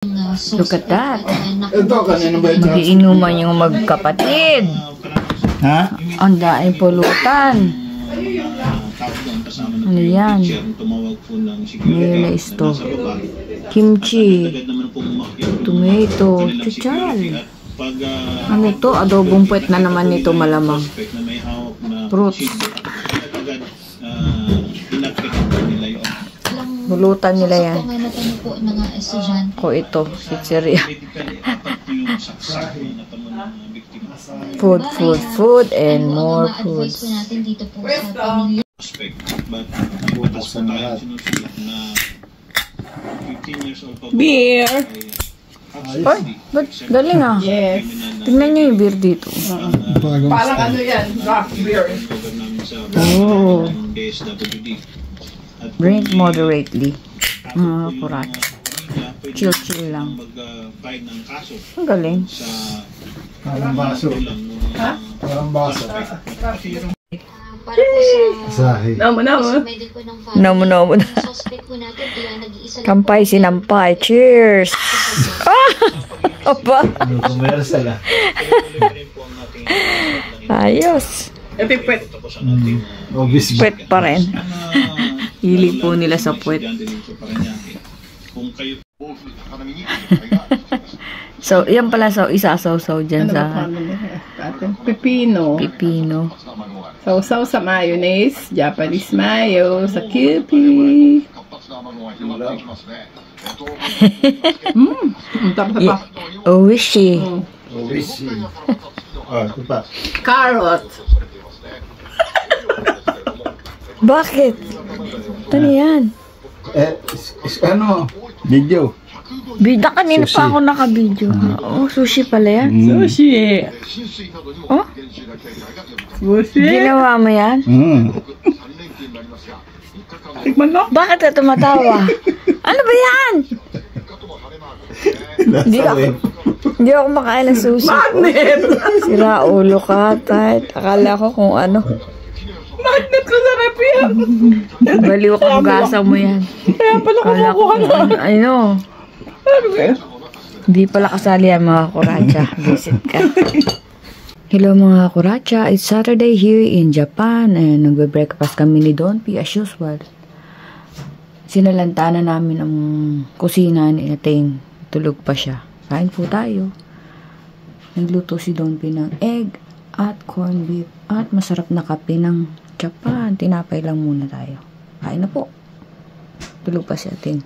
Look at that. Magiinuman yung magkapatid. Ha? Ang daing pulutan. Ano yan? Mayonnaise to. Kimchi. Tomato. Chuchal. Ano to? Adobong puwet na naman nito malamang. Fruits. Bulutan nila yan. Ko ito. Pizzeria. Food, and more foods. Beer! Ay, ba't galing ah? Yes. Tingnan nyo yung beer dito. Parang ano yan, draft beer. Oh. Drink moderately. Kurat. Chill lang. Ang galing. Parang baso. Ha? Parang baso. Sahi. Namo. Namo. Kampay, sinampay. Cheers! Aba! Ano commercial ah. Ayos. Ito yung pwet. Obvious. Puwet pa rin. Hilig po nila sa puwet. So, yan pala isasaw-saw dyan Ano ba sa ating pipino. Sausaw sa mayonnaise, Japanese mayo, sa Kewpie. Tapos pa. Oishi. Obvious. Ah, ito pa. Carrot. Bakit? Ano yan? Ano? Video. Bida, kanina pa ako naka-video. Oh, sushi pala yan. Sushi. Oh, Sushi. ginawa mo yan? Tikman mo. Bakit ka tumatawa? Ano ba yan? Hindi ako makain ng sushi. Magnet. Sira ulo ka, tat. Akala ko kung ano. Magnet ko sa rep yan. Baliw ka, hugasan mo yan. Kaya pala Akala ko kumukuha kung ano. I know. Hindi pala kasali yan mga kuracha. Visit ka. Hello mga kuracha. It's Saturday here in Japan. And nagbe-breakfast kami ni Don P as usual. Sinalanta na namin ang kusina ni Ating. Tulog pa siya. Kain po tayo. Nagluto si Don P ng egg at corned beef at masarap na kape ng Japan. Tinapay lang muna tayo. Kain na po. Tulog pa si Ating.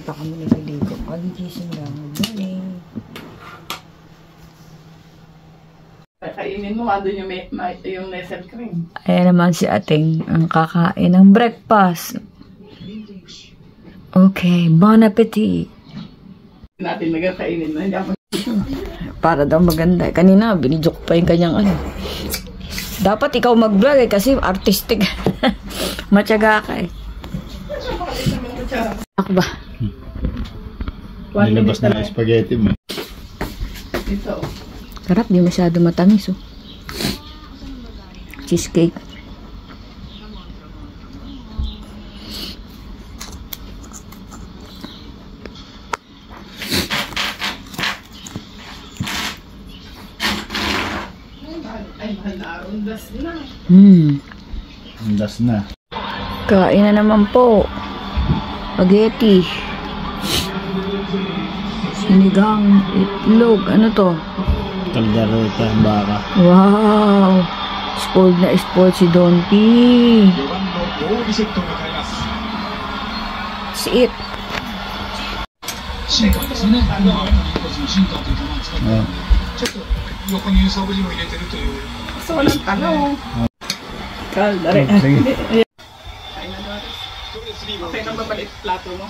Ito kami nililigo. Magigising lang. Good morning. Kainin mo, andun yung nestle cream. Ayan naman si Ating ang kakain ng breakfast. Okay, bon appetit. Natin magkakainin mo. Hindi ako. Para daw maganda. Kanina, binidyo ko pa yung kanyang ano. Dapat ikaw mag-vlog kasi artistic. Matyaga ka eh. Ako ba? Nilabas na spaghetti mo. Ito. Sarap, di masyado matamis oh. Cheesecake. Ay, mahal na. Undas na. Undas na. Kain na naman po. Spaghetti. Sinigang itlog. Ano to? Kaldereta, baka. Wow! Spoiled na spoiled si Don P. See it. So, walang tanong. Kaldare. Sige. Okay na babalik plato mo?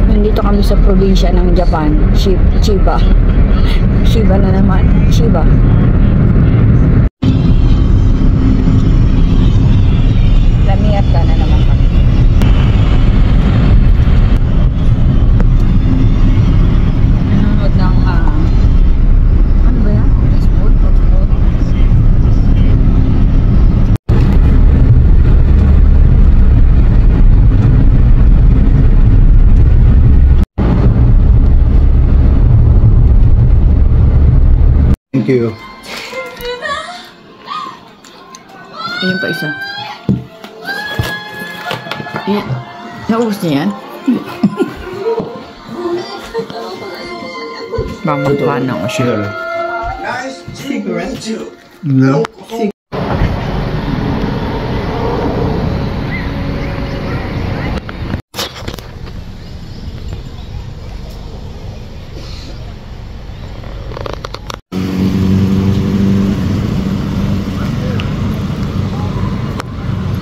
Nandito kami sa probinsya ng Japan. Chiba. Chiba na naman. Chiba. Lamiat ka na naman kami. Nanonood ng ano ba yan? barbecue. Ayan pa isa. Naubos niya yan? Mamuntuhan na ako siya. No.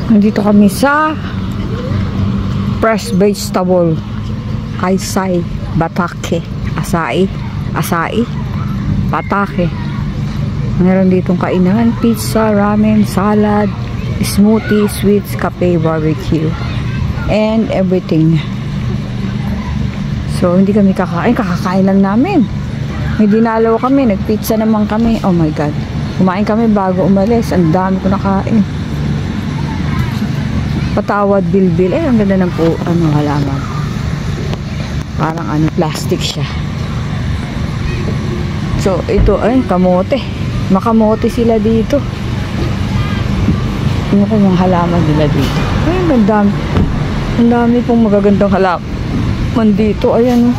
Nandito kami sa fresh vegetable Kaysay Batake Asai Batake. Meron ditong kainan, pizza, ramen, salad, smoothie, sweets, cafe, barbecue and everything. So hindi kami kakakain lang namin. May dinalaw kami, nagpizza naman kami. Oh my god, kumain kami bago umalis. Ang dami ko nakain. Patawad bilbil. Eh, ang ganda ng po, halaman. Parang plastic siya. So, ito ay kamote. Makamote sila dito. Ano ko yung halaman nila dito. Ay, ang dami pong magagandang halaman dito. Ayan,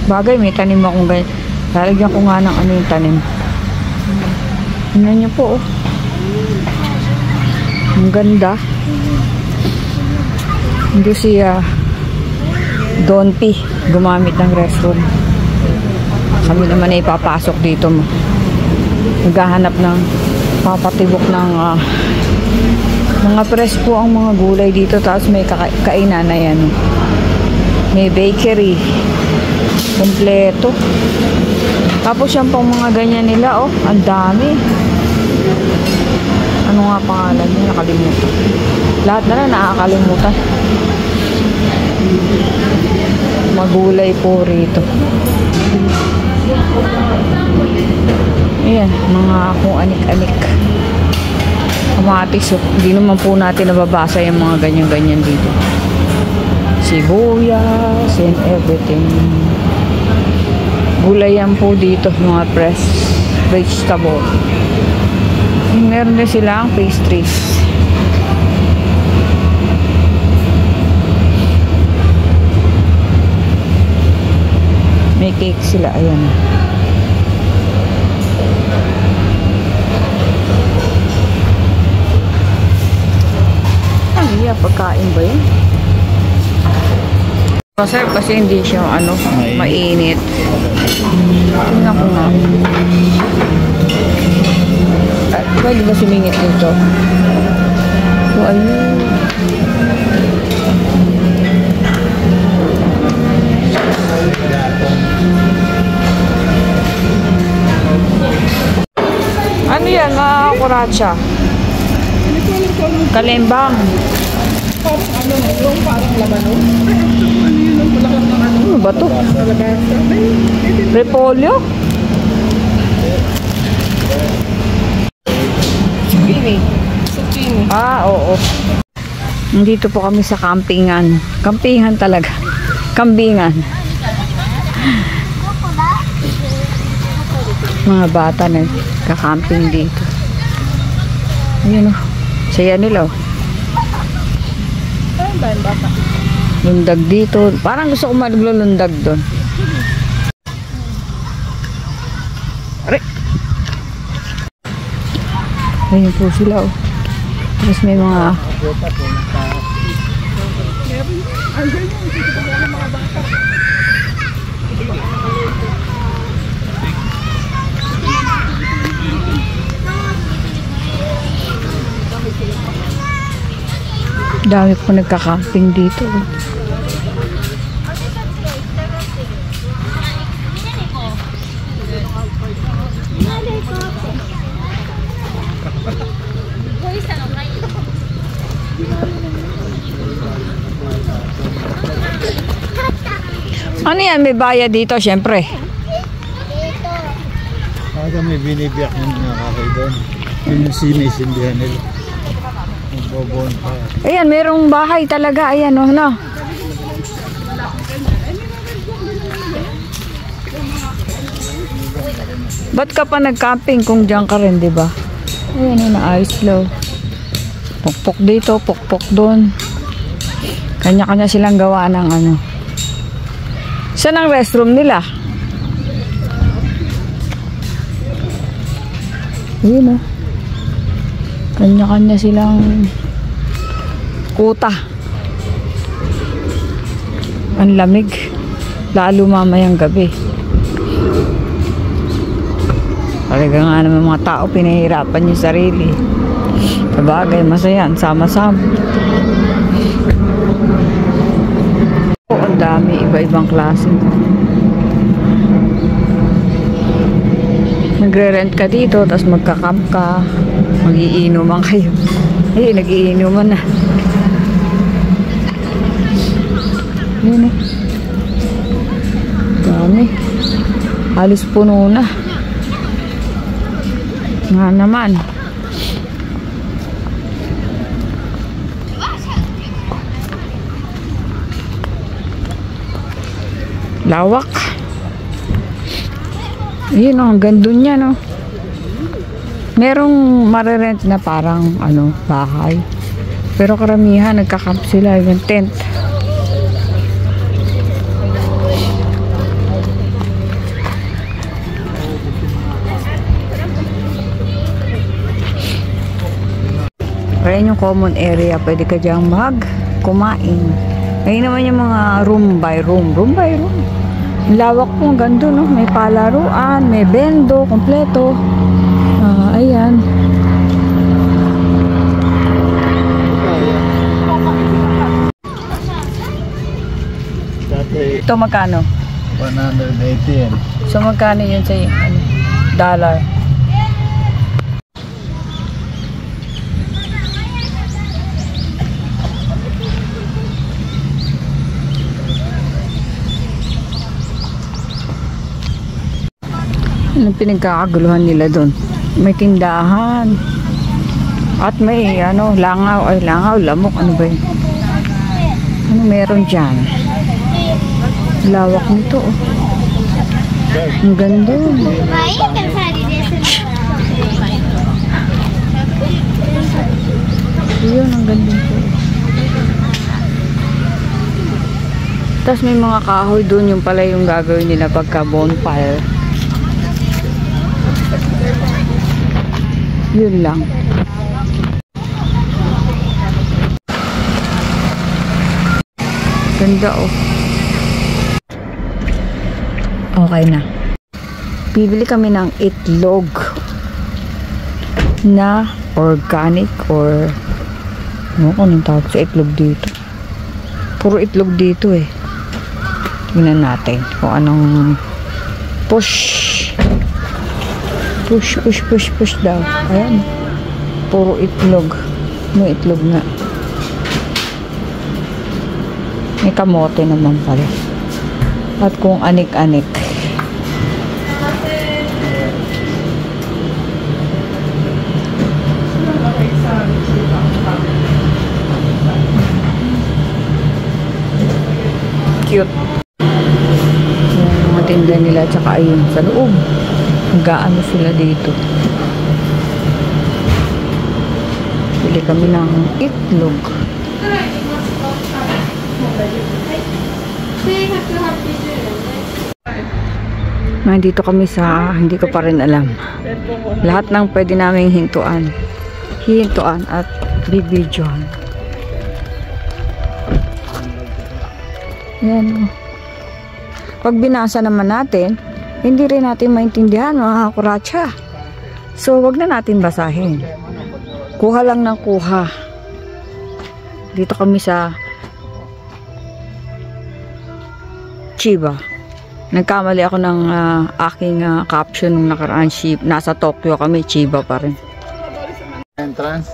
bagay, may tanim akong ganyan. Lalagyan ko nga ng yung tanim. Tingnan niyo po, ang ganda. Hindi siya Don P gumamit ng restroom. Kami naman ay papasok dito. Naghahanap ng papatibok ng mga presko ang mga gulay dito. Tapos may kainan na yan. May bakery. Kompleto. Tapos yan pang mga ganyan nila. Oh, ang dami. Ano nga pangalan niya? Nakalimutan. Lahat na lang nakakalimutan. Magulay po rito. Ayan, mga kung anik-anik. Kamatis. Hindi naman po natin nababasa yung mga ganyan-ganyan dito. Sibuyas and everything. Gulay yan po dito, mga fresh vegetable. Meron din silang pastries. May cake sila, ayan. Ano yan, pagkain ba yun? Sir, kasi hindi siya mainit. Tingnan ko nga. Pwede ba sumingit dito? So, ayun. Ano yan, mga kuratsa? Kalembang. Parang lamano. Ano ba to? Repolyo? Zucchini. Oo. Nandito po kami sa campingan. Campingan talaga. Kambingan. Mga bata na kakamping dito. Ayun o. Saya nila o. Lundag dito. Parang gusto ko maglulundag doon. Aray! Ayun po sila o. Tapos may mga dami po nagka-camping dito. Ano yan? May bayad dito, syempre. Aga may binibiyak yung nakakay doon. Yun yung sinisindihan nila. Magbobon pa. Ayan, merong bahay talaga. Ayan, no? Ba't ka pa nag-camping kung diyan ka rin, di ba? Ayan, naayos daw. Pukpok dito, pukpok doon. Kanya-kanya silang gawa ng ano. Saan ang restroom nila? Ayun, oh. Kanya-kanya silang kuta. Ang lamig. Lalo mamayang gabi. Talaga nga naman mga tao, pinahirapan yung sarili. Sabagay, masaya, sama-sama. Ang dami, iba-ibang klase. Magre-rent ka dito, tapos magka-camp ka, mag-iinuman kayo. Ay, nag-iinuman na. Yun eh. Dami. Halos puno na. Nga naman. Lawak. Yun, ang ganda niya, no? Merong marerent na parang ano, bahay. Pero karamihan nagka-camp sila yung tent. Ayan yung common area, pwede ka diyang kumain. Ayun naman yung mga room by room. Room by room. Ang lawak po, ang ganda, no? May palaruan, may bendo, kompleto. Ayan. Ito magkano? 180 yan. So magkano yun sa dollar? Anong pinagkakaguluhan nila doon? May tindahan. At may ano, langaw, lamok, ano ba yun? Ano meron dyan? Lawak nito, oh. Ang ganda. Yun, ang ganda nito. Tapos may mga kahoy doon, yung pala yung gagawin nila pagka bonfire. Yun lang. Ganda, oh. Okay na. Bibili kami ng itlog na organic or ano kung anong tawag sa itlog dito. Puro itlog dito eh. Tingnan natin kung anong push daw. Ayan. Puro itlog. May itlog na. May kamote naman pala. At kung anik-anik. Cute. Yung mga tinda nila tsaka ayun sa loob. Gaano sila dito. Bili kami ng itlog. Nandito kami sa, hindi ko pa rin alam. Lahat ng pwede naming hintuan at bibidyohan. Yan. Pag binasa naman natin, hindi rin natin maintindihan, mga kuratsa. So, wag na natin basahin. Kuha lang ng kuha. Dito kami sa Chiba. Nagkamali ako ng aking caption nung nakaraan ship. Nasa Tokyo kami, Chiba pa rin. Entrance.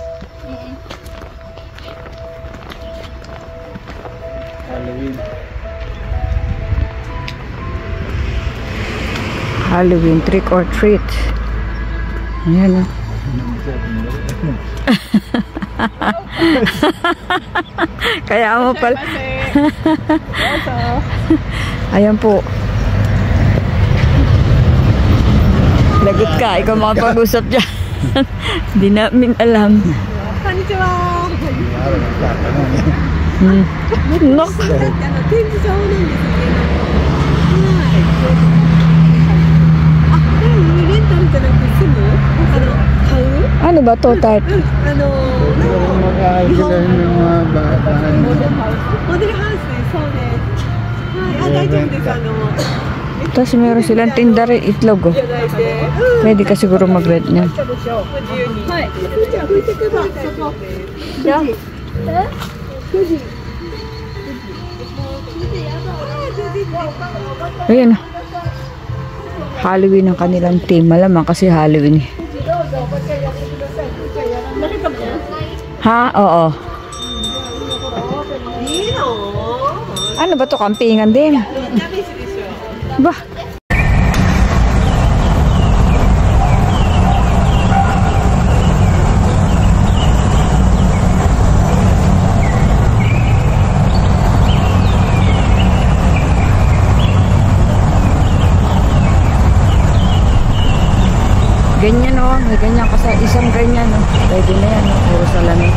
Halloween trick or treat. Ayan, oh. Kaya mo pala. Ayan po. Lagot ka, ikaw makapag-usap dyan. Hindi namin alam. Konnichiwa. Nok. 展示場なんですね。はい。あ、でもレンタルじゃなくて住む？買う？ Ano ba to, Tat? うん。Magkakailan ng mga bahay. モデルハウスです。そうです。はい。あ、大丈夫です。Tapos meron silang tinda rin itlog, oh. いただいて。Pwede ka siguro mag-rent niya. ご自由に。はい。じゃあ拭いてください。そこ。9時。 Ayan na. Halloween ang kanilang team. Malamang kasi Halloween eh. Ha? Oo. Ano ba to? Kampingan din. Ba? Ganyan o, may ganyan ka sa isang ganyan o. Pwede na yan o, puro salamin.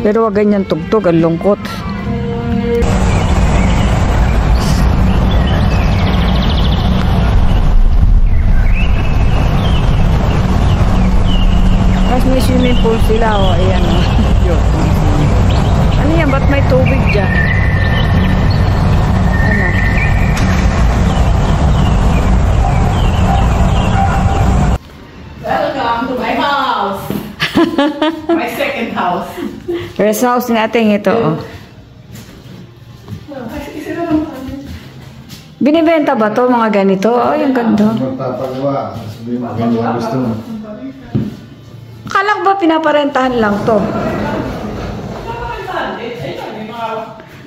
Pero wag ganyan tugtog, ang lungkot. May swimming pool sila, o. Ayan, o. Ano yan? Ba't may tubig dyan? Ano? Welcome to my house. My second house. Rest house natin ito, o. Binibenta ba to mga ganito? Oh, yung ganda. Magpapagawa. Sabi mo, ganyan gusto mo. Akala ko ba pinaparentahan lang to? May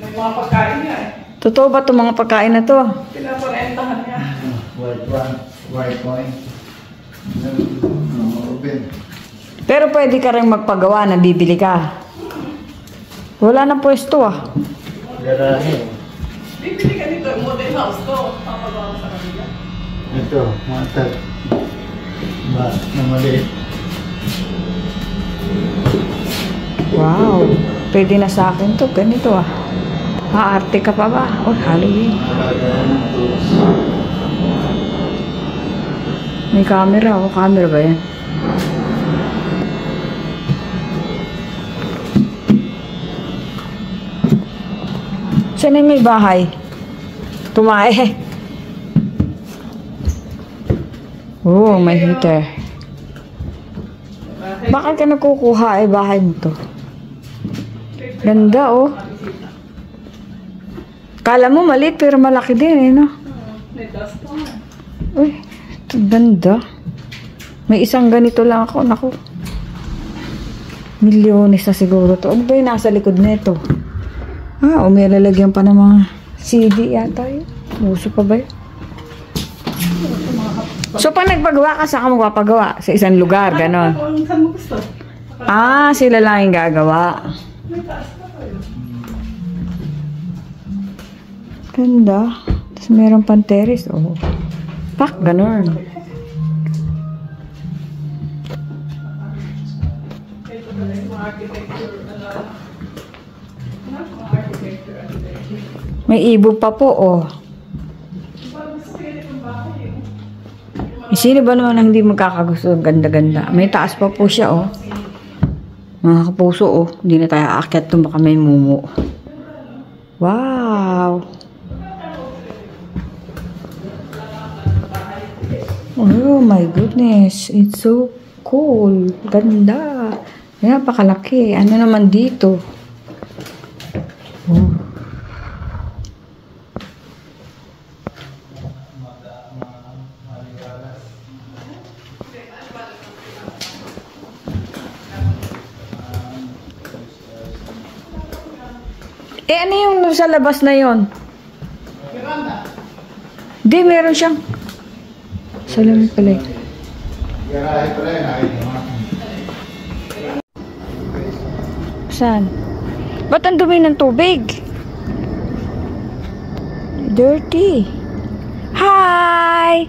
mga pagkain niya eh. Totoo ba itong mga pagkain na to? Pinaparentahan niya. White wine. Open. Pero pwede ka rin magpagawa na bibili ka. Wala na pwesto ah. Garahe. Bibili ka dito, model house to. Papagawa mo sa kanila. Ito, matag. Ba, na maliit. Wow. Pwede na sa akin to. Ganito ah. Maarte ka pa ba? Oh, Halloween. May camera. Oh, camera ba yan? Saan may bahay? Tumae. Oh, may heater. Bakit ka nagkukuha bahay mo to? Ganda oh. Kala mo maliit pero malaki din eh, no? May dust pa nga. Uy, ito ganda. May isang ganito lang ako, naku. Milyones na siguro to. Ano ba yung nasa likod nito? Ah, may lalagyan pa ng mga CD yata yun. Uso pa ba yun? So, pag nagpagawa ka, saan ka magpapagawa? Sa isang lugar, ganon. Saan mo gusto? Ah, sila lang yung gagawa. May taas pa kayo. Ganda. Tapos meron pang terrace. Oh. Pak, ganon. Ito pala yung mga architecture. Mga architecture. May ibo pa po, oh. Sino ba naman ang hindi magkakagusto? Ganda-ganda. May taas pa po siya, oh. Mga kapuso, oh. Hindi na tayo aakyat doon. Baka may mumu. Wow! Oh my goodness. It's so cool. Ganda. Ayan, pakalaki. Ano naman dito? Oh. Eh, ano yung sa labas na yon? Di, meron siyang salamin pala. Garahe pala yun. buksan. Ba't ang dumi ng tubig? Dirty. Hi!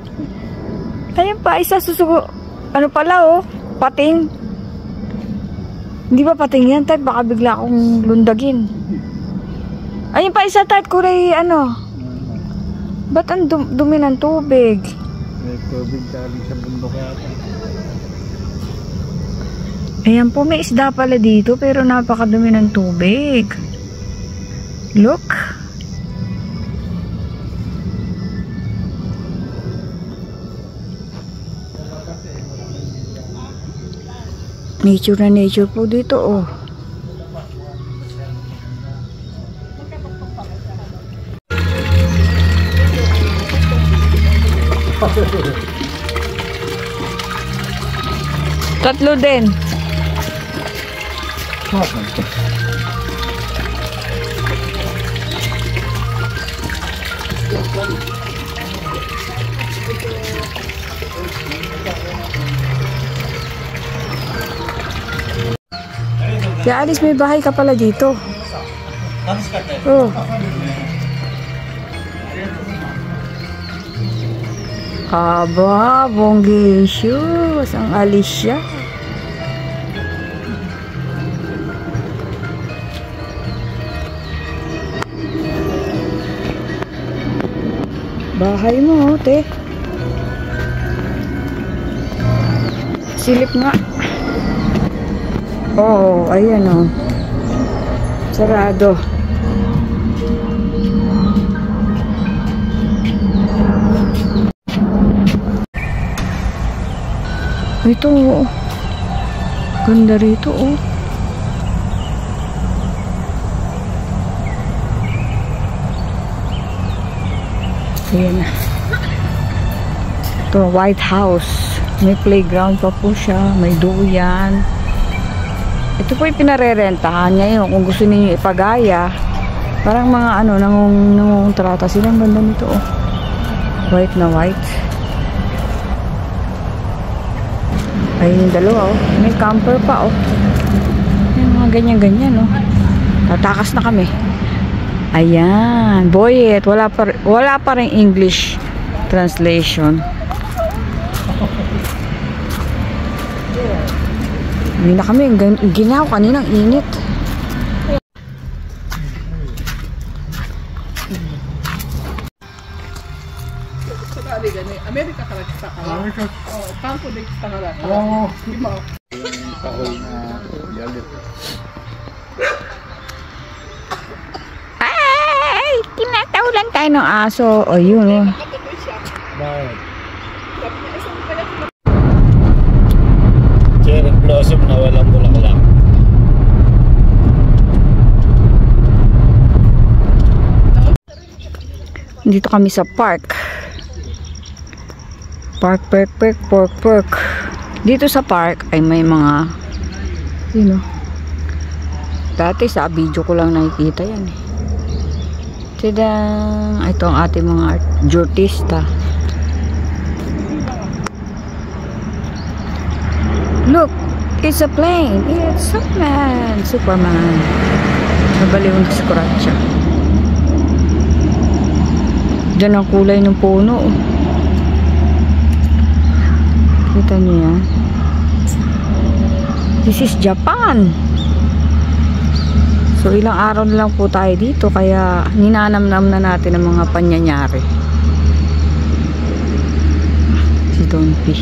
Ayun pa, isa susugo. Ano pala oh? Pating. Hindi ba pating yan, Ted? Baka bigla akong lundagin. Ayun pa, isa, Ted. Kulay ano? Ba't ang dumi ng tubig? May tubig galing sa bundok yata. Ayan po, may isda pala dito pero napakadumi ng tubig. Look. Nature na nature po dito oh. Tatlo din. Si Alice, may bahay ka pala dito. Oh. Aba, bonggisius ang Alicia. Bahay mo, te. Silip nga. Oh, ayan oh. Sarado. Ito oh. Ganda rito oh. Ayan na. Ito, White House. May playground pa po siya. May duyan. Ito po yung pinarerentahan niya yun. Kung gusto niyo ipagaya, parang mga ano, nangungontrata sila. Ang ganda nito oh. White na white. Ayun yung dalawa oh. May camper pa oh. Yung mga ganyan-ganyan oh. Tatakas na kami. Ayan. Boyet. Wala pa rin English translation. Hindi na kami. Ginaw kaninang init. Amerikaから来たから、韓国で来たから今ay, tinatawalan tayo ng aso. O yun oh. Cherry blossom na walang bulaklak. Dito kami sa park. Park. Dito sa park ay may mga yun oh. Dati sa video ko lang nakikita yan eh. Tidang, ito ang ating mga artista. Look, it's a plane. It's Superman. Nabaliw na si Kuratsa. Diyan ang kulay ng puno. Kita niyo yan? This is Japan. So ilang araw na lang po tayo dito kaya ninanamnam na natin ang mga panyanyari. Si Don P.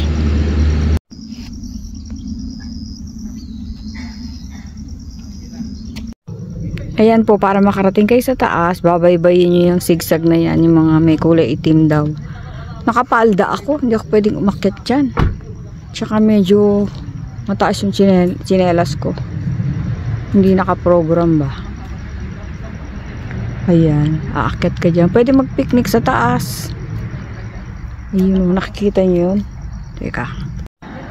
Ayan po, para makarating kayo sa taas, babaybayin nyo yung zigzag na yan, yung mga may kulay itim daw. Nakapalda ako, hindi ako pwedeng umakyat dyan. Tsaka medyo mataas yung tsinelas ko. Hindi nakaprogram ba. Ayan, aakyat ka dyan. Pwede mag-picnic sa taas. Ayun, nakikita nyo yun. Teka.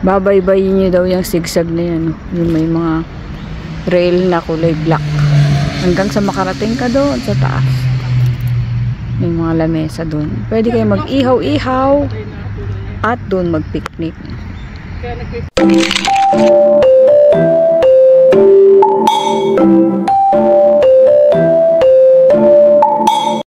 Babaybayin nyo daw yung zigzag na yan. Yung may mga rail na kulay black. Hanggang sa makarating ka doon sa taas. May mga lamesa doon. Pwede kayo mag-ihaw-ihaw at doon mag-picnic.